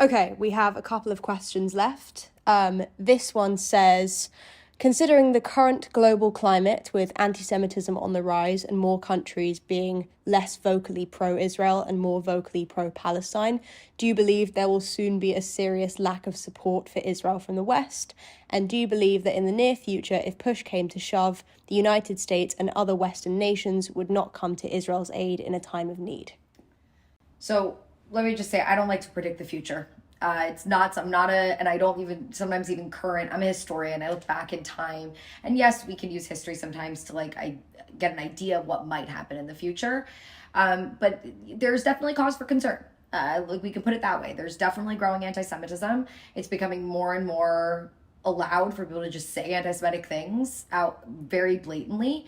Okay, we have a couple of questions left. This one says, considering the current global climate with anti-Semitism on the rise and more countries being less vocally pro-Israel and more vocally pro-Palestine, do you believe there will soon be a serious lack of support for Israel from the West? And do you believe that in the near future, if push came to shove, the United States and other Western nations would not come to Israel's aid in a time of need? So let me just say, I don't like to predict the future. And I don't even, sometimes even current, I'm a historian. I look back in time. And yes, we can use history sometimes to I get an idea of what might happen in the future. But there's definitely cause for concern. We can put it that way. There's definitely growing anti-Semitism. It's becoming more and more allowed for people to just say anti-Semitic things out very blatantly.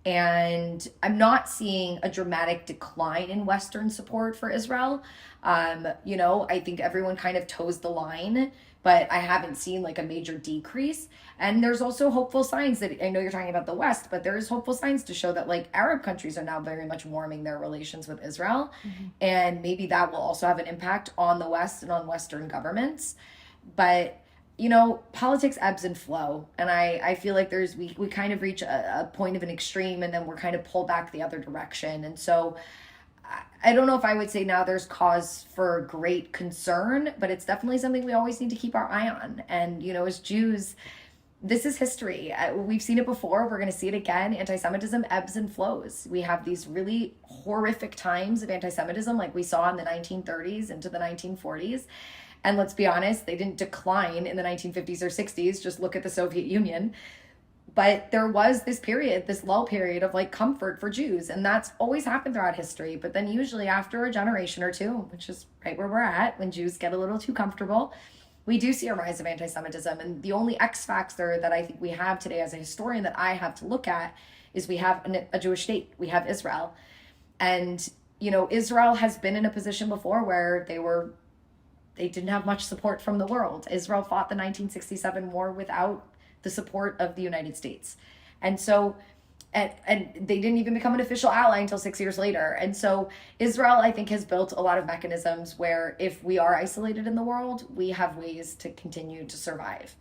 And I'm not seeing a dramatic decline in Western support for Israel. I think everyone kind of toes the line, but I haven't seen a major decrease. And there's also hopeful signs that, I know you're talking about the West, but there is hopeful signs to show that Arab countries are now very much warming their relations with Israel. Mm-hmm. And maybe that will also have an impact on the West and on Western governments. But politics ebbs and flow. And I feel like we kind of reach a point of an extreme and then we're kind of pulled back the other direction. And so I don't know if I would say now there's cause for great concern, but it's definitely something we always need to keep our eye on. And, as Jews, this is history. We've seen it before. We're going to see it again. Anti-Semitism ebbs and flows. We have these really horrific times of anti-Semitism like we saw in the 1930s into the 1940s. And let's be honest, they didn't decline in the 1950s or 60s. Just look at the Soviet Union. But there was this period, this lull period of comfort for Jews. And that's always happened throughout history. But then usually after a generation or two, which is right where we're at, when Jews get a little too comfortable, we do see a rise of anti-Semitism. And the only X factor that I think we have today as a historian that I have to look at is we have a Jewish state. We have Israel. And, Israel has been in a position before where they didn't have much support from the world. Israel fought the 1967 war without the support of the United States. And so, and they didn't even become an official ally until 6 years later. And so Israel, I think, has built a lot of mechanisms where if we are isolated in the world, we have ways to continue to survive.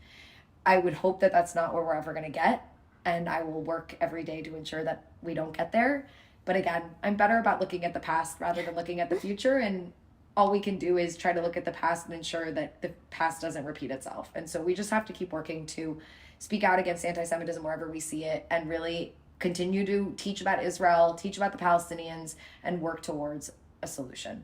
I would hope that that's not where we're ever going to get. And I will work every day to ensure that we don't get there. But again, I'm better about looking at the past rather than looking at the future. And all we can do is try to look at the past and ensure that the past doesn't repeat itself. And so we just have to keep working to speak out against anti-Semitism wherever we see it and really continue to teach about Israel, teach about the Palestinians, and work towards a solution.